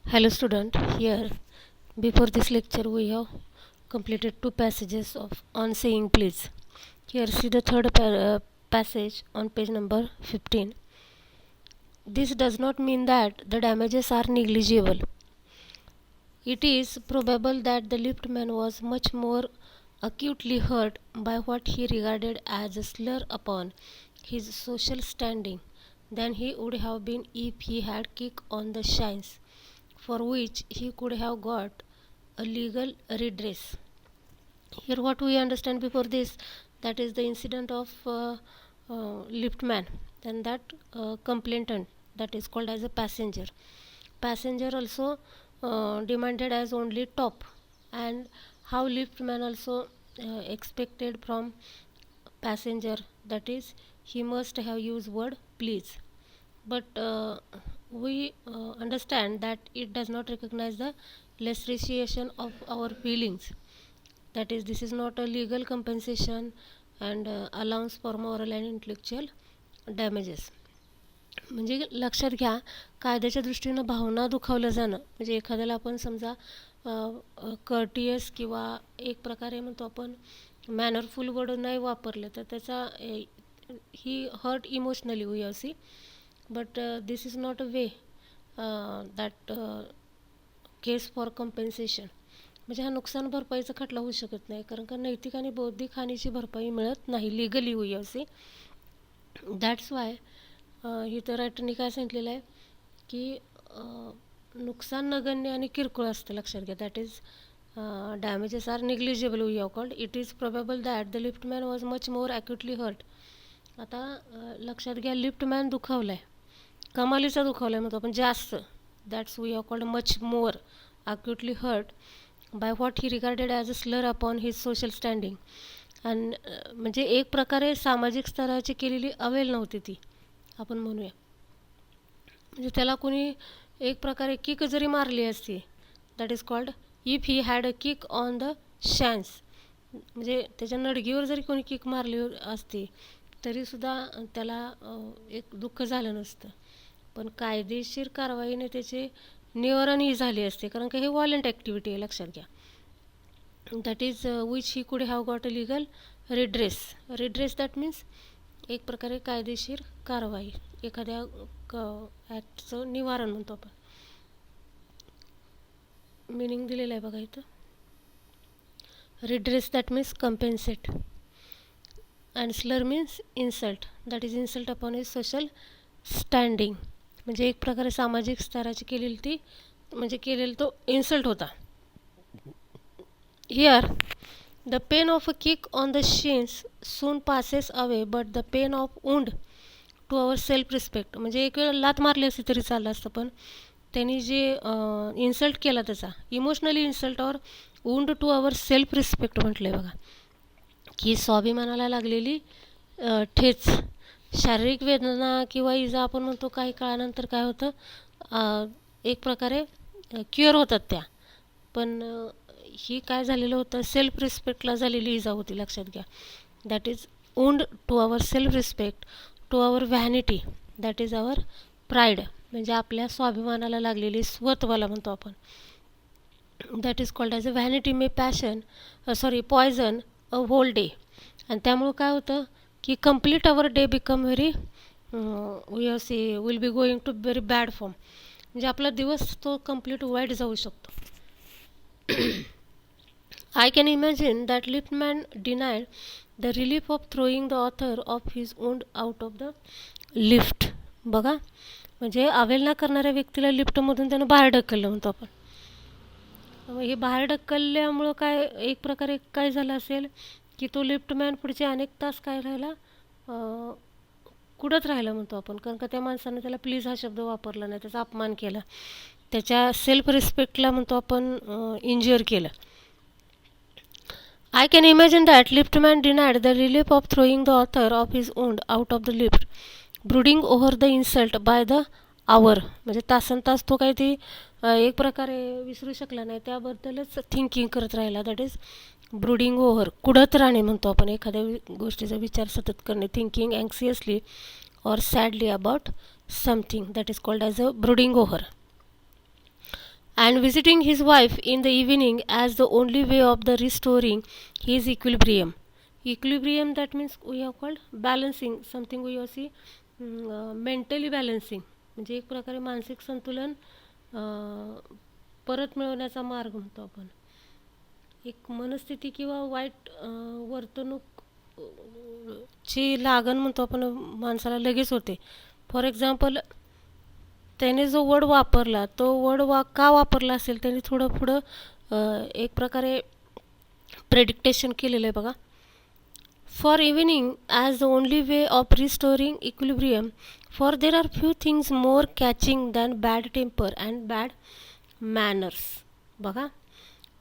Hello student, here before this lecture we have completed two passages of on saying please. Here see the third passage on page number 15. This does not mean that the damages are negligible. It is probable that the liftman was much more acutely hurt by what he regarded as a slur upon his social standing than he would have been if he had kicked on the shines, for which he could have got a legal redress. Here, what we understand before this, that is the incident of liftman, then that complainant, that is called as a passenger. Passenger also demanded as only top, and how liftman also expected from passenger, that is he must have used word please, but we understand that it does not recognize the lustration of our feelings, that is this is not a legal compensation and allowance for moral and intellectual damages. म्हणजे लक्षात घ्या, कायद्याच्या दृष्टीनं भावना दुखावलं जाणं म्हणजे एखाद्याला आपण समजा कर्टियस किंवा एक प्रकारे म्हणतो आपण मॅनरफुल वर्ड नाही वापरले तर त्याचा ही hurt emotionally we have see, but this is not a way that case for compensation. म्हणजे हा नुकसान भरपाईचा खटला होऊ शकत नाही, कारण का नैतिक आणि बौद्धिक हानीची भरपाई मिळत नाही लिगली होई असे. दॅट्स वाय इथं रायटरने काय सांगितलेलं आहे की नुकसान नगण्य आणि किरकोळ असतं, लक्षात घ्या. That is damages are negligible we have called. It is probable that the liftman was much more acutely hurt. आता लक्षात घ्या, लिफ्टमॅन दुखावला आहे, कमालीचा दुखावला आहे म्हणतो आपण जास्त. That's we have called much more acutely hurt by what he regarded as a slur upon his social standing. आणि म्हणजे एक प्रकारे सामाजिक स्तराची केलेली अवेल नव्हती ती, आपण म्हणूया. म्हणजे त्याला कोणी एक प्रकारे किक जरी मारली असती, that is called if he had a kick on the shins, म्हणजे त्याच्या नडगीवर जरी कोणी किक मारली असती तरीसुद्धा त्याला एक दुःख झालं नसतं. पण कायदेशीर कारवाईने त्याचे निवारण ही झाले असते, कारण का हे व्हायलंट ॲक्टिव्हिटी आहे, लक्षात घ्या. That is which he could have got a legal redress. Redress that means एक प्रकारे कायदेशीर कारवाई, एखाद्या ॲक्टचं निवारण म्हणतो आपण. मिनिंग दिलेलं आहे बघा इथं. Redress that means compensate, and slur means insult, that is insult upon his social standing. म्हणजे एक प्रकारे सामाजिक स्तराची केलेली ती म्हणजे केलेला तो इन्सल्ट होता. Here the pain of a kick on the shins soon passes away, but the pain of wound to our self respect. म्हणजे एक वेळ लात मारली असती तरी चाललं असतं, पण त्यांनी जे इन्सल्ट केला त्याचा इमोशनली इन्सल्ट और wound to our self respect म्हटलं आहे बघा, की स्वाभिमानाला लागलेली ठेच, शारीरिक वेदना किंवा इजा आपण म्हणतो काही काळानंतर काय होतं, एक प्रकारे क्युअर होतात त्या, पण ही काय झालेलं होतं, सेल्फ रिस्पेक्टला झालेली इजा होती, लक्षात घ्या. That is wound to our self respect, to our vanity, that is our pride, म्हणजे आपल्या स्वाभिमानाला लागलेली स्वत्वाला म्हणतो आपण. That is called as a vanity may passion poison a whole day. आणि त्यामुळं काय होतं की complete our day become very we see will be going to very bad form. म्हणजे आपला दिवस तो कम्प्लीट वाईट जाऊ शकतो. I can imagine that liftman डिनायड the relief of throwing the author of his wound out of the lift. बघा, म्हणजे अवेलना करणाऱ्या व्यक्तीला लिफ्टमधून त्यानं बाहेर ढकललं म्हणतो आपण. हे बाहेर ढकलल्यामुळं काय एक प्रकारे काय झालं असेल की तो लिफ्टमॅन पुढचे अनेक तास काय राहिला, कुडत राहिला म्हणतो आपण, कारण का त्या माणसानं त्याला प्लीज हा शब्द वापरला नाही, त्याचा अपमान केला, त्याच्या सेल्फ रिस्पेक्टला म्हणतो आपण इंज्युअर केलं. I can imagine that liftman denied the relief of throwing the author of his wound out of the lift, brooding over the insult by the hour. म्हणजे तासनतास तो काही ती एक प्रकारे विसरू शकला नाही, त्याबद्दलच थिंकिंग करत राहिला. दॅट इज ब्रुडिंग ओव्हर, कुडत राहणे म्हणतो आपण, एखाद्या गोष्टीचा विचार सतत करणे. Thinking anxiously or sadly about something, that is called as a brooding over. and visiting his wife in the evening as the only way of the restoring his equilibrium. Equilibrium, that means we have called balancing something, we have see mentally balancing, म्हणजे एक प्रकारे मानसिक संतुलन परत मिळवण्याचा मार्ग म्हणतो आपण. एक मनस्थिती किंवा वाईट वर्तणूक ची लागण म्हणतो आपण माणसाला लगेच होते. फॉर एक्झाम्पल, त्याने जो वर्ड वापरला तो वर्ड का वापरला असेल, त्याने थोडं पुढं एक प्रकारे प्रेडिक्टेशन केलेलं आहे बघा. For evening as the only way of restoring equilibrium, for there are few things more catching than bad temper and bad manners. बघा,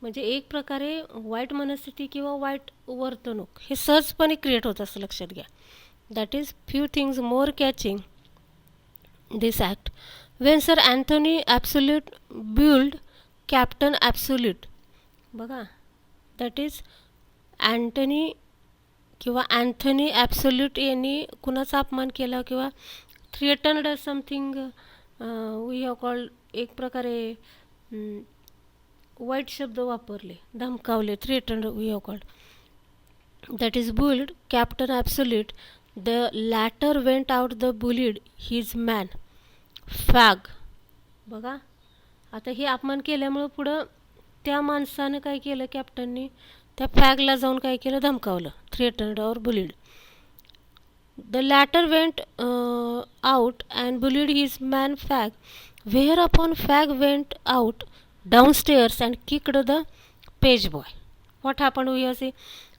म्हणजे एक प्रकारे वाईट मनस्थिती किंवा वाईट वर्तणूक हे सहजपणे क्रिएट होत असतं, लक्षात घ्या. That is few things more catching this act when sir Anthony Absolute bullied captain Absolute. बघा, दॅट इज अँटनी किंवा अँथनी ॲब्सोल्यूट यांनी कुणाचा अपमान केला किंवा threatened something we have called, एक प्रकारे वाईट शब्द वापरले, धमकावले, threatened we have called. That is bullied captain Absolute. The latter went out the bullied his man fag. बघा, आता हे अपमान केल्यामुळं पुढं त्या माणसानं काय केलं, कॅप्टननी त्या फॅगला जाऊन काय केलं, धमकावलं, थ्रिएटन्ड और bullied. The latter went out and bullied his man fag, whereupon fag went out downstairs and kicked the page boy. What happened we असे.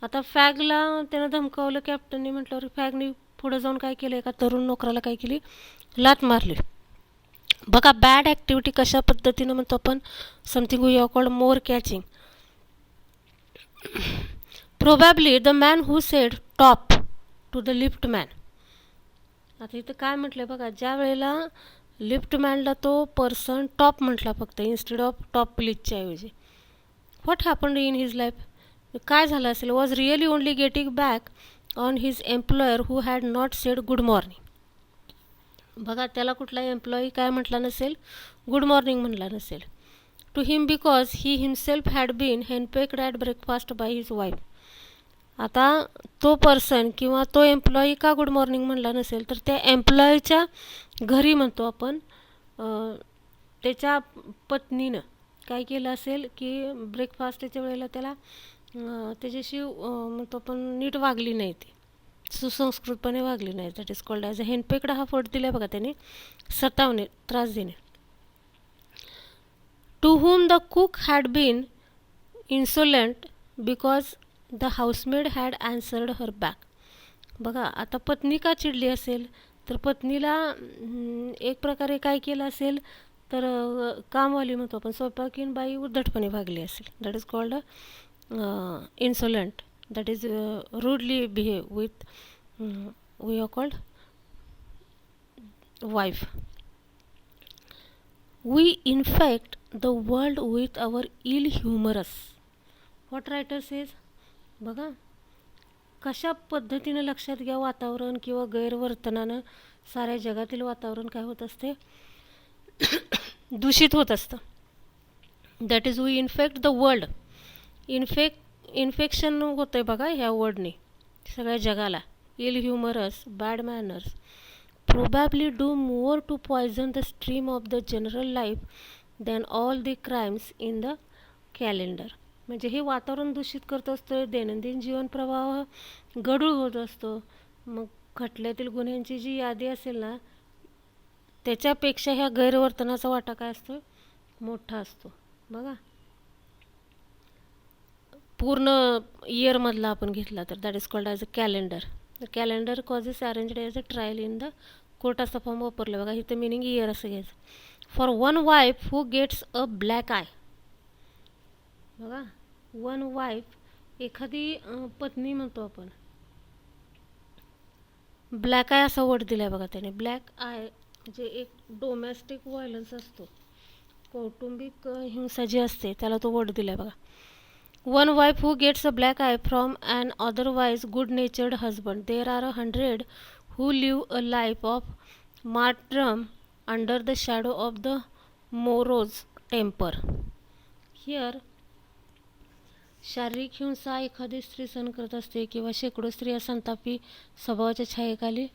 आता फॅगला त्यानं धमकावलं कॅप्टननी म्हटल्यावर फॅगनी पुढं जाऊन काय केलं, एका तरुण नोकराला काय केली, लात मारली. बघा, बॅड ॲक्टिव्हिटी कशा पद्धतीनं म्हणतो आपण, something we have called more catching. Probably the man who said top to the lift man. आता इथं काय म्हटलं बघा, ज्या वेळेला लिफ्ट मॅनला तो पर्सन टॉप म्हटला फक्त इन्स्टेड ऑफ टॉप प्लीजच्या ऐवजी, what happened in his life, काय झालं असेल, was really only getting back on his employer who had not sed good morning. बघा, त्याला कुठला एम्प्लॉई काय म्हटला नसेल, गुड मॉर्निंग म्हणला नसेल. To him because he himself had been henpecked at breakfast by his wife. आता तो पर्सन किंवा तो एम्प्लॉई का गुड मॉर्निंग म्हणला नसेल, तर त्या एम्प्लॉईच्या घरी म्हणतो आपण त्याच्या पत्नीनं काय केलं असेल की ब्रेकफास्टच्या वेळेला त्याला त्याच्याशी म्हणतो आपण नीट वागली नाही, ती सुसंस्कृतपणे वागली नाही. That is called as a henpecked. हा फोड दिला बघा त्याने, सतावणे, त्रास देणे. To whom the cook had been insolent because the housemaid had answered her back. बघा, आता पत्नी का चिडली असेल, तर पत्नीला एक प्रकारे काय केलं असेल, तर कामवाली म्हणतो आपण स्वयंपाकीन बाई उद्धटपणे वागली असेल. That is called insolent. That is rudely behave with we are called wife. We infect the world with our ill humorous. What writer says. बघा, कशा पद्धतीनं लक्षात घ्या, वातावरण किंवा गैरवर्तनानं साऱ्या जगातील वातावरण काय होत असते, दूषित होत असतं. That is we infect the world. Infection होतं आहे बघा ह्या वर्डने सगळ्या जगाला. Ill humorous, bad manners, probably do more to poison the stream of the general life than all the crimes in the calendar. म्हणजे हे वातावरण दूषित करत असतं, दैनंदिन जीवन प्रवाह गढूळ होत असतो. मग खटल्यातील गुन्ह्यांची जी यादी असेल ना, त्याच्यापेक्षा ह्या गैरवर्तनाचा वाटा काय असतो, मोठा असतो. बघा, पूर्ण इयरमधला आपण घेतला तर that is called as a calendar. The calendar causes arranged as a trial in the court असा फॉर्म वापरला बघा. इथं मिनिंग इयर असं घ्यायचं. For one wife who gets a black I. बघा, वन वाईफ, एखादी पत्नी म्हणतो आपण, ब्लॅक आय असा वर्ड दिला आहे बघा त्याने. ब्लॅक आय म्हणजे एक डोमेस्टिक व्हायलन्स असतो, कौटुंबिक हिंसा जी असते त्याला तो वर्ड दिला आहे बघा. One wife who gets a black eye from an otherwise good-natured husband. There are 100 who live a life of martyrdom under the shadow of the Moro's temper. Here शारीरिक हिंसा एखादी स्त्री सहन करत असते किंवा शेकडो स्त्रिया संतापी स्वभावाच्या छायेखाली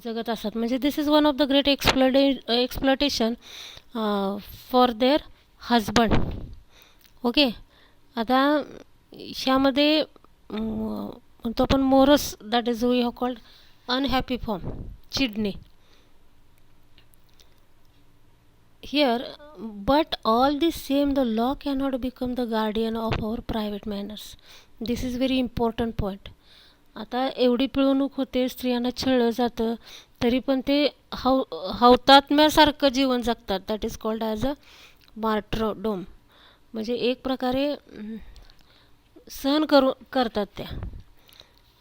जगत असतात. म्हणजे this is one of the great exploitation for their husband. Okay. आता ह्यामध्ये म्हणतो आपण morose, that is we have called unhappy form, चिडणे. Here, but all the same, the law cannot become the guardian of our private manners. This is very important point. आता एवढी पिळवणूक होते, स्त्रियांना छळलं जातं, तरी पण ते हौतात्म्यासारखं जीवन जगतात. That is called as a martyrdom. म्हणजे एक प्रकारे सहन करतात त्या.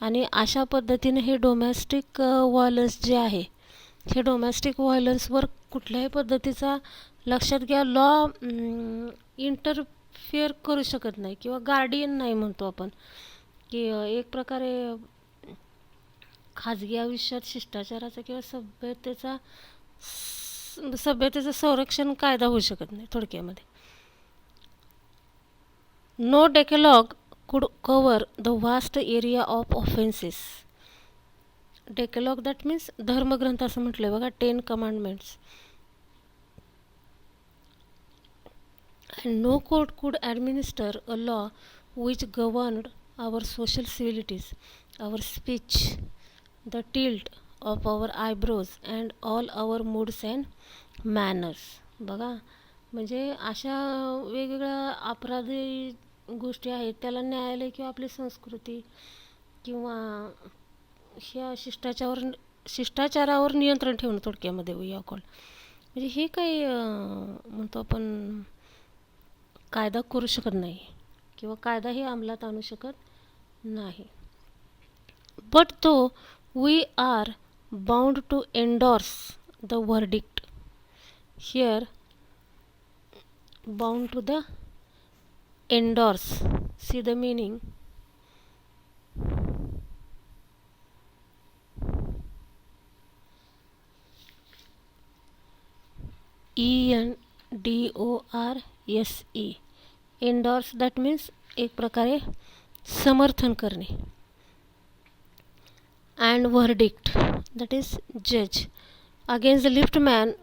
आणि अशा पद्धतीने हे डोमॅस्टिक व्हायलन्स जे आहे, हे डोमॅस्टिक व्हायलन्सवर कुठल्याही पद्धतीचा, लक्षात घ्या, लॉ इंटरफिअर करू शकत नाही किंवा गार्डियन नाही म्हणतो आपण, की एक प्रकारे खाजगी आयुष्यात शिष्टाचाराचा किंवा सभ्यतेचं संरक्षण कायदा होऊ शकत नाही थोडक्यामध्ये. No Decalogue could cover the vast area of offenses. Decalogue that means धर्मग्रंथ असं म्हटलं आहे बघा, 10 commandments. And no court could administer a law which governed our social civilities, our speech, the tilt of our eyebrows and all our moods and manners. बघा, म्हणजे अशा वेगवेगळ्या अपराधी गोष्टी आहेत, त्याला न्यायालय किंवा आपली संस्कृती किंवा ह्या शिष्टाचारावर नियंत्रण ठेवणं थोडक्यामध्ये वी कॉल. म्हणजे हे काही म्हणतो आपण कायदा करू शकत नाही किंवा कायदाही अंमलात आणू शकत नाही. बट तो we are bound to endorse the verdict. Here bound to the endorse, see the meaning. ENDORSE, endorse that means एक प्रकारे समर्थन करणे. And verdict, that is judge against the lift man